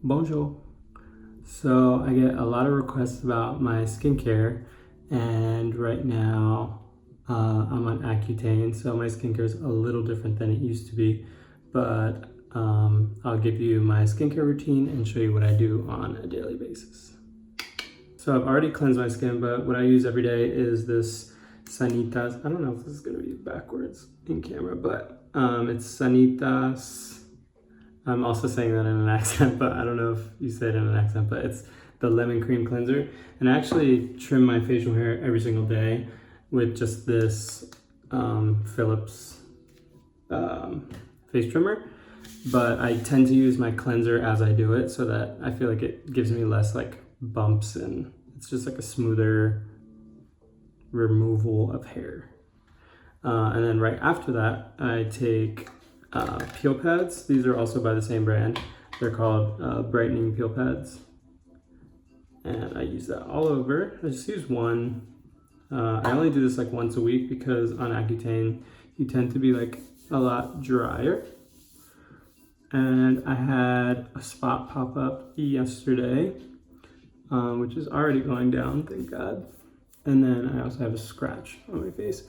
Bonjour. So I get a lot of requests about my skincare, and right now I'm on Accutane, so my skincare is a little different than it used to be, but I'll give you my skincare routine and show you what I do on a daily basis. So I've already cleansed my skin, but what I use every day is this Sanitas. I don't know if this is going to be backwards in camera, but it's Sanitas. I'm also saying that in an accent, but I don't know if you say it in an accent, but it's the lemon cream cleanser. And I actually trim my facial hair every single day with just this Philips face trimmer. But I tend to use my cleanser as I do it so that I feel like it gives me less like bumps, and it's just like a smoother removal of hair. And then right after that, I take peel pads. These are also by the same brand. They're called Brightening peel pads. And I use that all over. I just use one. I only do this like once a week because on Accutane, you tend to be like a lot drier. And I had a spot pop up yesterday, which is already going down, thank God. And then I also have a scratch on my face,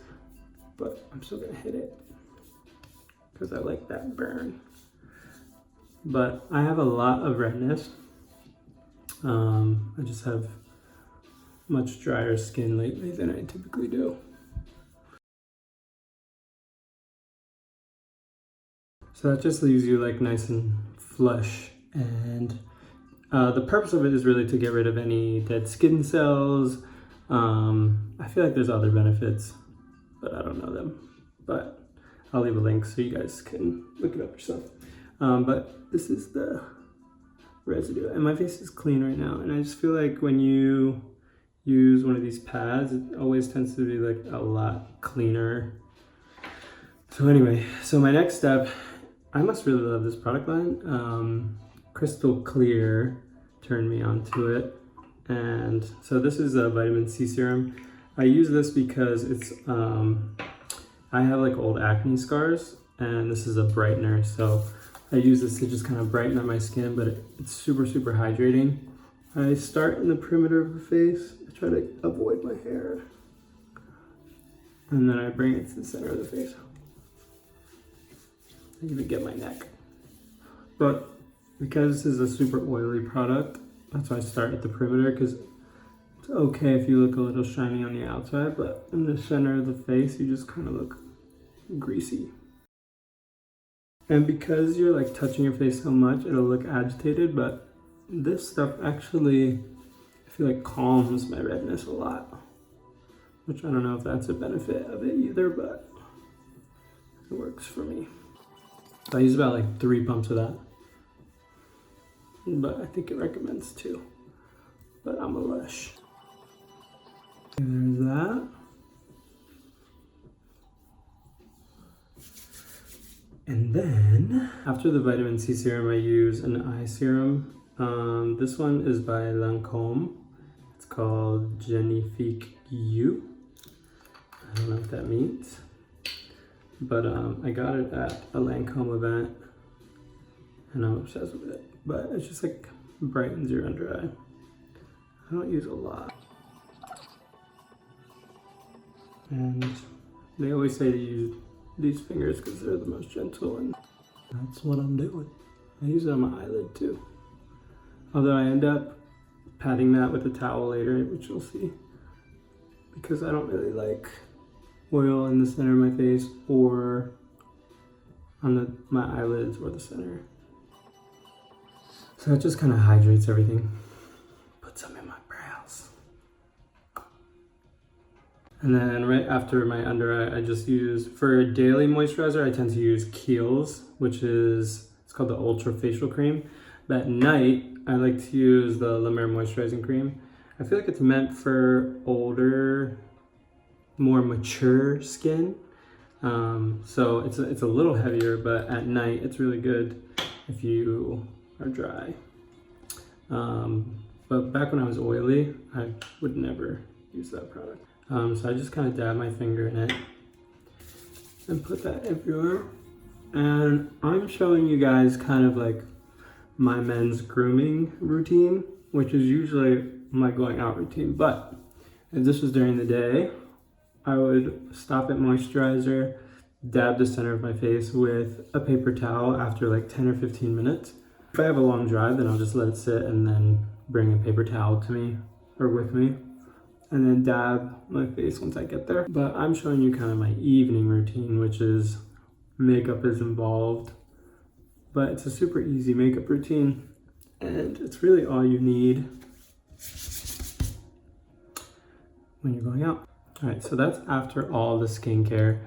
but I'm still gonna hit it because I like that burn. But I have a lot of redness. I just have much drier skin lately than I typically do. So that just leaves you like nice and flush, and the purpose of it is really to get rid of any dead skin cells. I feel like there's other benefits, but I don't know them. But I'll leave a link so you guys can look it up yourself. But this is the residue, and my face is clean right now. And I just feel like when you use one of these pads, it always tends to be like a lot cleaner. So anyway, so my next step, I must really love this product line. Crystal Clear turned me onto it. And so this is a vitamin C serum. I use this because it's, I have like old acne scars, and this is a brightener. So I use this to just kind of brighten up my skin, but it's super, super hydrating. I start in the perimeter of the face. I try to avoid my hair. And then I bring it to the center of the face. I even get my neck. But because this is a super oily product, that's why I start at the perimeter, because it's okay if you look a little shiny on the outside, but in the center of the face, you just kind of look greasy. And because you're like touching your face so much, it'll look agitated, but this stuff actually, I feel like calms my redness a lot, which I don't know if that's a benefit of it either, but it works for me. So I use about like 3 pumps of that, but I think it recommends 2, but I'm a lush. There's that. And then after the vitamin C serum, I use an eye serum. This one is by Lancôme. It's called Génifique U. I don't know what that means, but I got it at a Lancôme event and I'm obsessed with it. But it's just like brightens your under eye. I don't use a lot. And they always say to use these fingers because they're the most gentle, and that's what I'm doing. I use it on my eyelid too. Although I end up patting that with a towel later, which you'll see, because I don't really like oil in the center of my face or on my eyelids or the center. So it just kind of hydrates everything. Put some in my brows. And then right after my under eye, I just use, for a daily moisturizer, I tend to use Khiels, which is, it's called the Ultra Facial Cream. But at night, I like to use the Mer Moisturizing Cream. I feel like it's meant for older, more mature skin. So it's a little heavier, but at night, it's really good if you are dry. But back when I was oily, I would never use that product. So I just kind of dab my finger in it and put that everywhere. And I'm showing you guys kind of like my men's grooming routine, which is usually my going out routine. But if this was during the day, I would stop at moisturizer, dab the center of my face with a paper towel after like 10 or 15 minutes. If I have a long drive, then I'll just let it sit and then bring a paper towel to me or with me, and then dab my face once I get there. But I'm showing you kind of my evening routine, which is makeup is involved, but it's a super easy makeup routine and it's really all you need when you're going out. All right, so that's after all the skincare.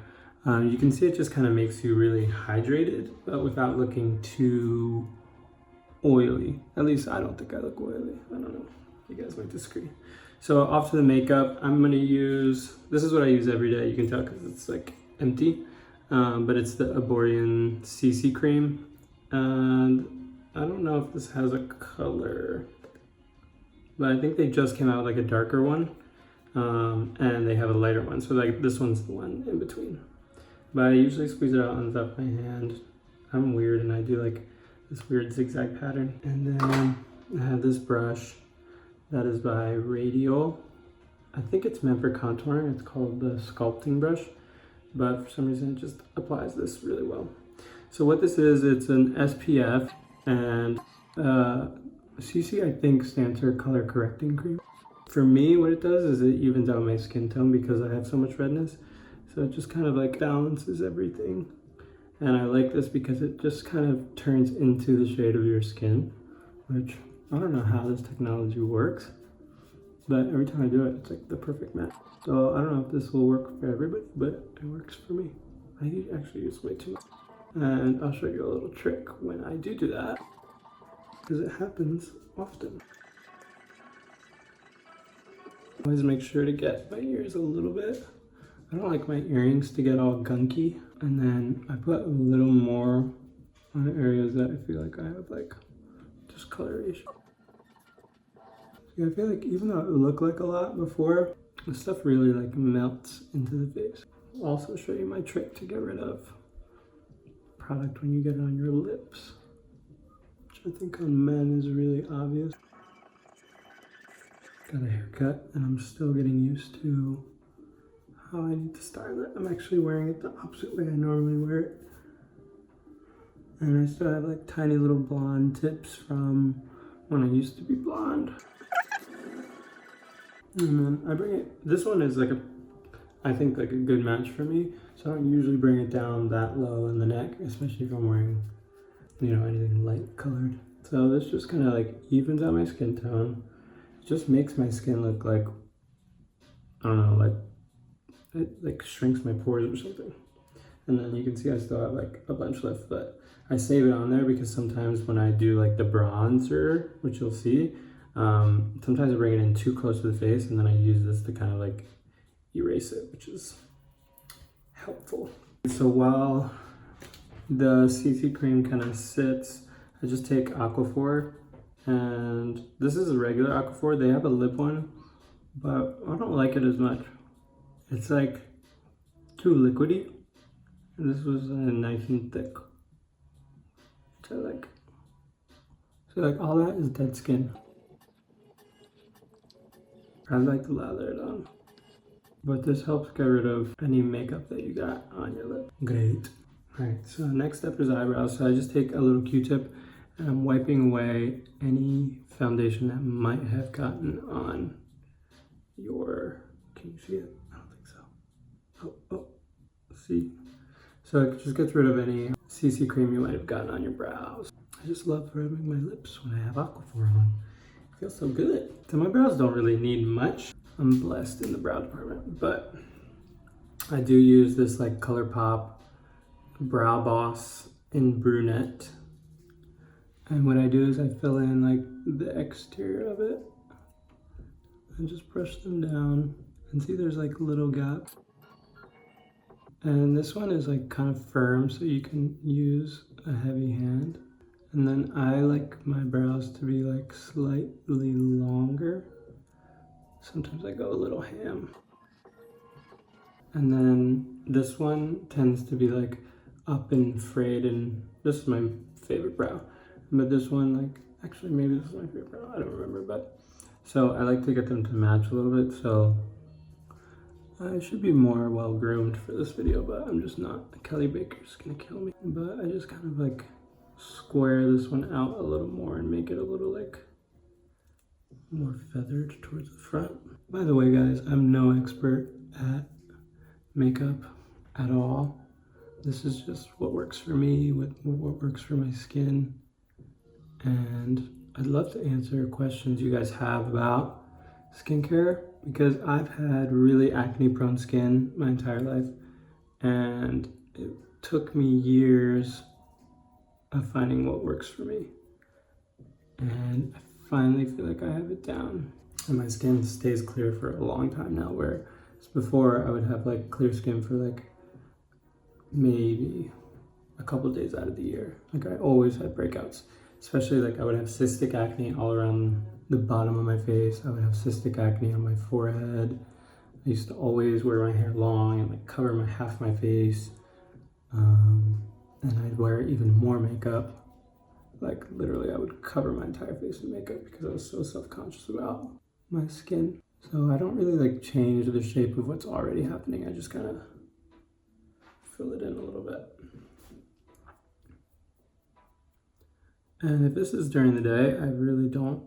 You can see it just kind of makes you really hydrated, but without looking too oily. At least I don't think I look oily. I don't know. You guys might disagree. So off to the makeup, I'm gonna use, this is what I use every day. You can tell because it's like empty, but it's the Eborian CC Cream. And I don't know if this has a color, but I think they just came out with like a darker one. And they have a lighter one. So like this one's the one in between. But I usually squeeze it out on the top of my hand. I'm weird and I do like this weird zigzag pattern. And then I have this brush that is by Radial. I think it's meant for contouring. It's called the sculpting brush, but for some reason it just applies this really well. So what this is, it's an SPF, and CC I think stands for color correcting cream. For me, what it does is it evens out my skin tone because I have so much redness. So it just kind of like balances everything. And I like this because it just kind of turns into the shade of your skin, which I don't know how this technology works, but every time I do it, it's like the perfect match. So I don't know if this will work for everybody, but it works for me. I actually use way too much. And I'll show you a little trick when I do that, because it happens often. Always make sure to get my ears a little bit. I don't like my earrings to get all gunky. And then I put a little more on areas that I feel like I have like discoloration. Yeah, I feel like even though it looked like a lot before, the stuff really like melts into the face. I'll also show you my trick to get rid of product when you get it on your lips, which I think on men is really obvious. Got a haircut and I'm still getting used to how I need to style it. I'm actually wearing it the opposite way I normally wear it. And I still have like tiny little blonde tips from when I used to be blonde. And then I bring it, this one is like I think like a good match for me. So I don't usually bring it down that low in the neck, especially if I'm wearing, you know, anything light colored. So this just kind of like evens out my skin tone. It just makes my skin look like, I don't know, like it like shrinks my pores or something. And then you can see I still have like a bunch left, but I save it on there because sometimes when I do like the bronzer, which you'll see, sometimes I bring it in too close to the face and then I use this to kind of like erase it, which is helpful. So while the CC cream kind of sits, I just take Aquaphor, and this is a regular Aquaphor. They have a lip one, but I don't like it as much. It's like too liquidy. And this was nice and thick. So like all that is dead skin. I like to lather it on. But this helps get rid of any makeup that you got on your lip. Great. All right, so next step is eyebrows. So I just take a little Q-tip and I'm wiping away any foundation that might have gotten on your, can you see it? I don't think so. Oh, see? So it just gets rid of any CC cream you might have gotten on your brows. I just love rubbing my lips when I have Aquaphor on. It feels so good. So my brows don't really need much. I'm blessed in the brow department, but I do use this like ColourPop Brow Boss in Brunette. And what I do is I fill in like the exterior of it and just brush them down. And see there's like little gaps. And this one is like kind of firm, so you can use a heavy hand. And then I like my brows to be like slightly longer. Sometimes I go a little ham. And then this one tends to be like up and frayed, and this is my favorite brow. but this one, like, actually maybe this is my favorite brow, I don't remember, but so I like to get them to match a little bit, so I should be more well groomed for this video, but I'm just not. Kelly Baker's gonna kill me. But I just kind of like square this one out a little more and make it a little like more feathered towards the front. By the way, guys, I'm no expert at makeup at all. This is just what works for me, what works for my skin. And I'd love to answer questions you guys have about skincare, because I've had really acne prone skin my entire life, and it took me years of finding what works for me. And I finally feel like I have it down. And my skin stays clear for a long time now, where before I would have like clear skin for like maybe a couple of days out of the year. Like I always had breakouts, especially like I would have cystic acne all around the bottom of my face. I would have cystic acne on my forehead. I used to always wear my hair long and like cover half my face. And I'd wear even more makeup. Like literally I would cover my entire face in makeup because I was so self-conscious about my skin. So I don't really like change the shape of what's already happening. I just kind of fill it in a little bit. And if this is during the day, I really don't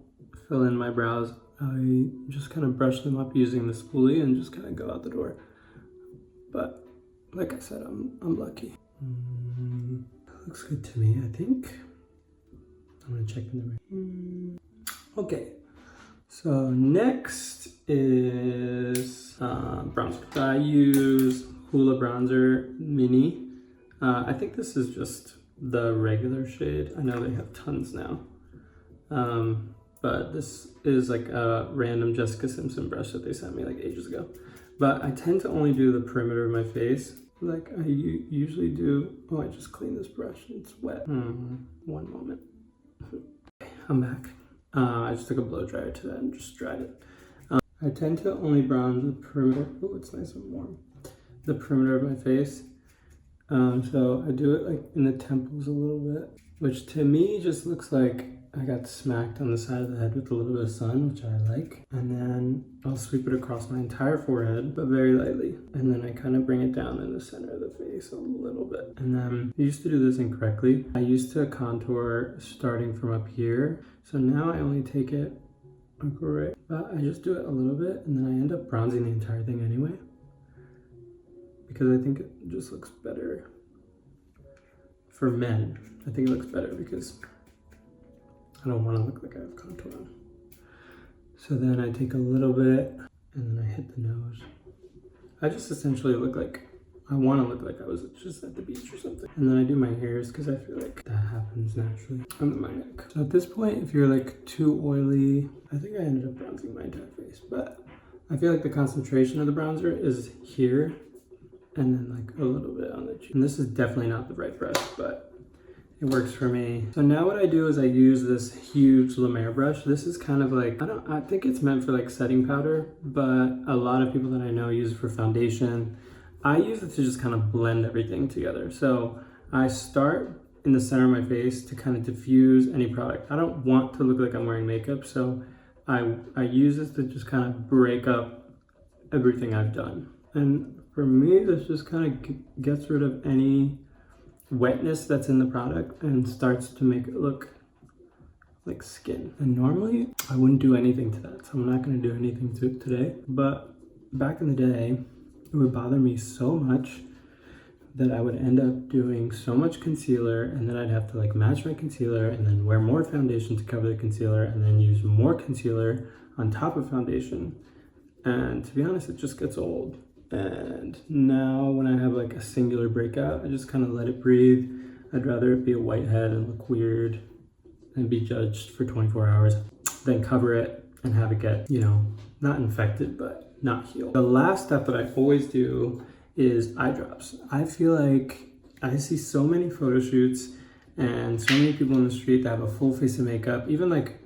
fill in my brows. I just kind of brush them up using the spoolie and just kind of go out the door. But like I said, I'm lucky. Looks good to me, I think. I'm gonna check in the mirror. Okay, so next is bronzer. I use Hula bronzer mini. I think this is just the regular shade. I know they have tons now. But this is like a random Jessica Simpson brush that they sent me like ages ago. But I tend to only do the perimeter of my face. Like I usually do. Oh, I just cleaned this brush. It's wet. One moment. I'm back. I just took a blow dryer to that and just dried it. I tend to only bronze the perimeter. Oh, it's nice and warm. The perimeter of my face. So I do it like in the temples a little bit, which to me just looks like I got smacked on the side of the head with a little bit of sun, which I like. And then I'll sweep it across my entire forehead, but very lightly. And then I kind of bring it down in the center of the face a little bit. And then I used to do this incorrectly. I used to contour starting from up here. So now I only take it right, but I just do it a little bit and then I end up bronzing the entire thing anyway, because I think it just looks better for men. I think it looks better because I don't want to look like I have contour on. So then I take a little bit and then I hit the nose. I just essentially look like, I want to look like I was just at the beach or something. And then I do my hairs because I feel like that happens naturally. And then my neck. So at this point, if you're like too oily, I think I ended up bronzing my entire face, but I feel like the concentration of the bronzer is here and then like a little bit on the cheek. And this is definitely not the right brush, but it works for me. So now what I do is I use this huge La Mer brush. This is kind of like, I think it's meant for like setting powder, but a lot of people that I know use it for foundation. I use it to just kind of blend everything together. So I start in the center of my face to kind of diffuse any product. I don't want to look like I'm wearing makeup, so I use this to just kind of break up everything I've done. And for me, this just kind of gets rid of any wetness that's in the product and starts to make it look like skin. And normally I wouldn't do anything to that, so I'm not going to do anything to it today. But back in the day, it would bother me so much that I would end up doing so much concealer, and then I'd have to like match my concealer and then wear more foundation to cover the concealer and then use more concealer on top of foundation. And to be honest, it just gets old. And now when I have like a singular breakout, I just kind of let it breathe. I'd rather it be a whitehead and look weird and be judged for 24 hours than cover it and have it get, you know, not infected, but not healed. The last step that I always do is eye drops. I feel like I see so many photo shoots and so many people in the street that have a full face of makeup, even like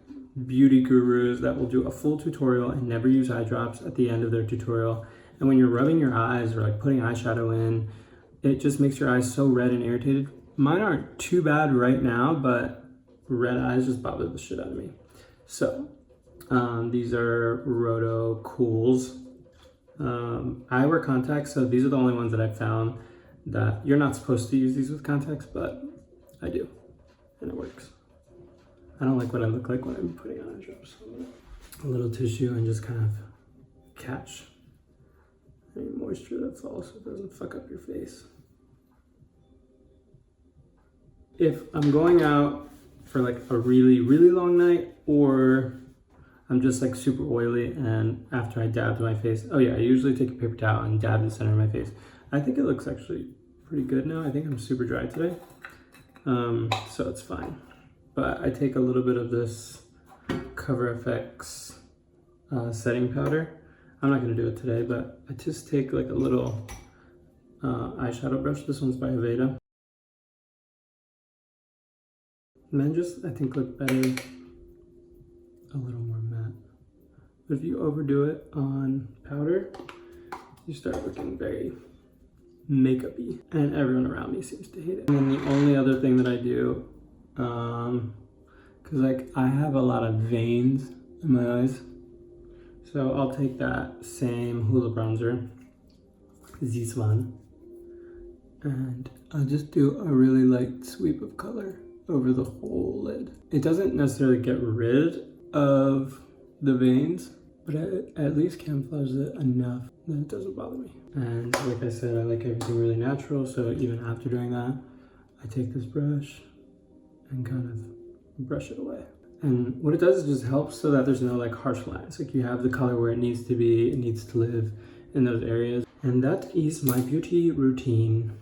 beauty gurus that will do a full tutorial and never use eye drops at the end of their tutorial. And when you're rubbing your eyes or like putting eyeshadow in, it just makes your eyes so red and irritated. Mine aren't too bad right now, but red eyes just bother the shit out of me. So these are Rhoto Cools. I wear contacts, so these are the only ones that I've found that you're not supposed to use these with contacts, but I do, and it works. I don't like what I look like when I'm putting on eyedrops. So a little tissue and just kind of catch any moisture that falls so it doesn't fuck up your face. If I'm going out for like a really, really long night, or I'm just like super oily and after I dab my face, oh yeah, I usually take a paper towel and dab the center of my face. I think it looks actually pretty good now. I think I'm super dry today, so it's fine. But I take a little bit of this Cover FX setting powder. I'm not gonna do it today, but I just take like a little eyeshadow brush. This one's by Aveda. And then just, I think, look better a little more matte. But if you overdo it on powder, you start looking very makeup-y. And everyone around me seems to hate it. And then the only other thing that I do, because like I have a lot of veins in my eyes, so I'll take that same Hula bronzer, this one, and I'll just do a really light sweep of color over the whole lid. It doesn't necessarily get rid of the veins, but it at least camouflages it enough that it doesn't bother me. And like I said, I like everything really natural, so even after doing that, I take this brush and kind of brush it away. And what it does is just helps so that there's no like harsh lines. Like you have the color where it needs to be, it needs to live in those areas. And that is my beauty routine.